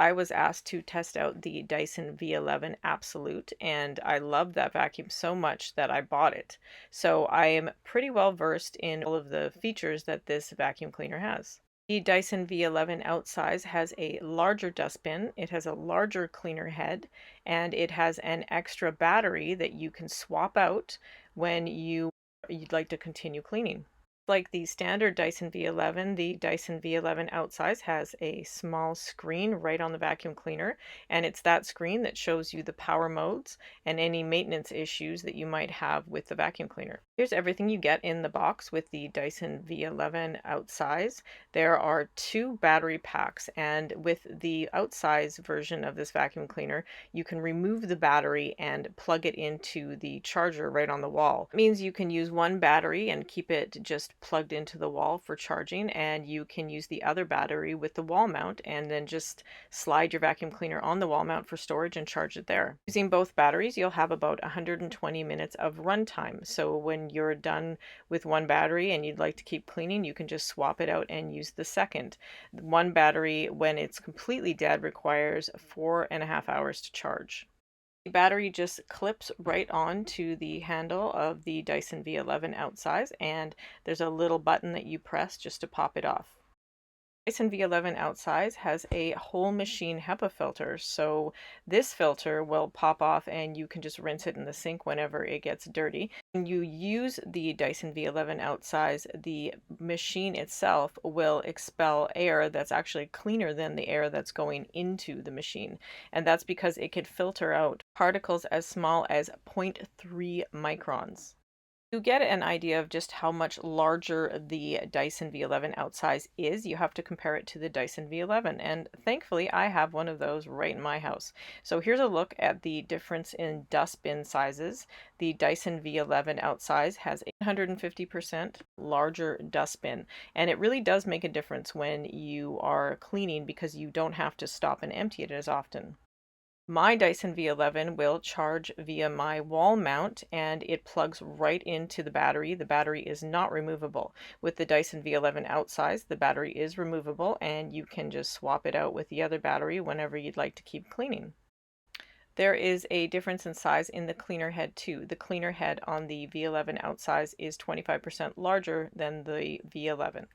I was asked to test out the Dyson V11 Absolute, and I loved that vacuum so much that I bought it. So I am pretty well versed in all of the features that this vacuum cleaner has. The Dyson V11 Outsize has a larger dustbin, it has a larger cleaner head, and it has an extra battery that you can swap out when you'd like to continue cleaning. Like the standard Dyson V11, the Dyson V11 Outsize has a small screen right on the vacuum cleaner, and it's that screen that shows you the power modes and any maintenance issues that you might have with the vacuum cleaner. Here's everything you get in the box with the Dyson V11 Outsize. There are 2 battery packs, and with the Outsize version of this vacuum cleaner, you can remove the battery and plug it into the charger right on the wall. It means you can use one battery and keep it just plugged into the wall for charging, and you can use the other battery with the wall mount and then just slide your vacuum cleaner on the wall mount for storage and charge it there. Using both batteries, you'll have about 120 minutes of runtime. So when you're done with one battery and you'd like to keep cleaning, you can just swap it out and use the second. One battery, when it's completely dead, requires 4.5 hours to charge. The battery just clips right on to the handle of the Dyson V11 Outsize, and there's a little button that you press just to pop it off. Dyson V11 Outsize has a whole machine HEPA filter, so this filter will pop off and you can just rinse it in the sink whenever it gets dirty. When you use the Dyson V11 Outsize, the machine itself will expel air that's actually cleaner than the air that's going into the machine, and that's because it can filter out particles as small as 0.3 microns. To get an idea of just how much larger the Dyson V11 Outsize is, you have to compare it to the Dyson V11, and thankfully I have one of those right in my house. So here's a look at the difference in dustbin sizes. The Dyson V11 Outsize has a 150% larger dustbin, and it really does make a difference when you are cleaning because you don't have to stop and empty it as often. My Dyson V11 will charge via my wall mount, and it plugs right into the battery. The battery is not removable. With the Dyson V11 Outsize, the battery is removable and you can just swap it out with the other battery whenever you'd like to keep cleaning. There is a difference in size in the cleaner head too. The cleaner head on the V11 Outsize is 25% larger than the V11.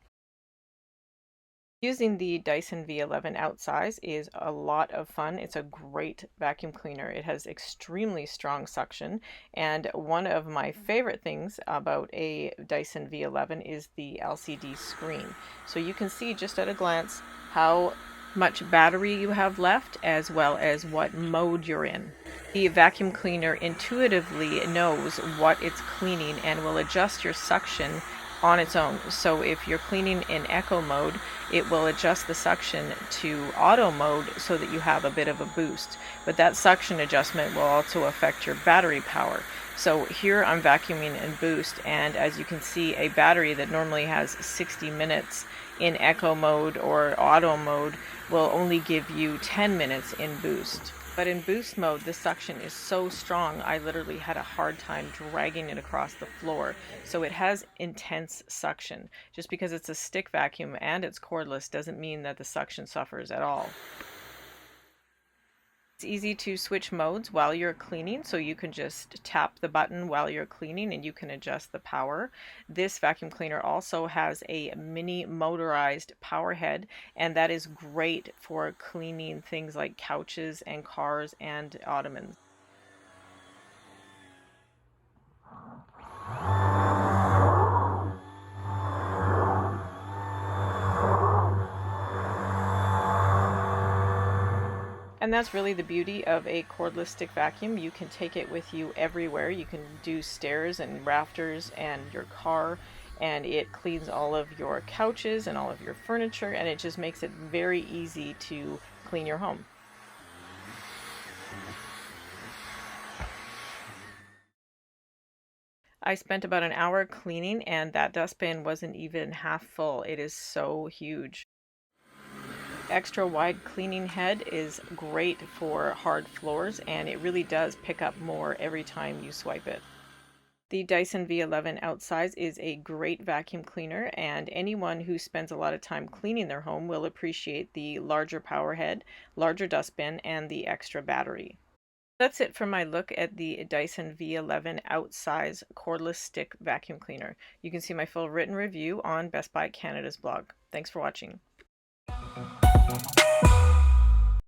Using the Dyson V11 Outsize is a lot of fun. It's a great vacuum cleaner. It has extremely strong suction, and one of my favorite things about a Dyson V11 is the LCD screen. So you can see just at a glance how much battery you have left as well as what mode you're in. The vacuum cleaner intuitively knows what it's cleaning and will adjust your suction on its own. So if you're cleaning in eco mode, it will adjust the suction to auto mode so that you have a bit of a boost. But that suction adjustment will also affect your battery power. So here I'm vacuuming in boost, and as you can see, a battery that normally has 60 minutes in eco mode or auto mode will only give you 10 minutes in boost. But in boost mode, the suction is so strong, I literally had a hard time dragging it across the floor. So it has intense suction. Just because it's a stick vacuum and it's cordless doesn't mean that the suction suffers at all. It's easy to switch modes while you're cleaning, so you can just tap the button while you're cleaning and you can adjust the power. This vacuum cleaner also has a mini motorized power head, and that is great for cleaning things like couches and cars and ottomans. And that's really the beauty of a cordless stick vacuum. You can take it with you everywhere. You can do stairs and rafters and your car, and it cleans all of your couches and all of your furniture, and it just makes it very easy to clean your home. I spent about an hour cleaning, and that dustbin wasn't even half full. It is so huge. Extra wide cleaning head is great for hard floors, and it really does pick up more every time you swipe it. The Dyson V11 Outsize is a great vacuum cleaner, and anyone who spends a lot of time cleaning their home will appreciate the larger power head, larger dustbin, and the extra battery. That's it for my look at the Dyson V11 Outsize cordless stick vacuum cleaner. You can see my full written review on Best Buy Canada's blog. Thanks for watching.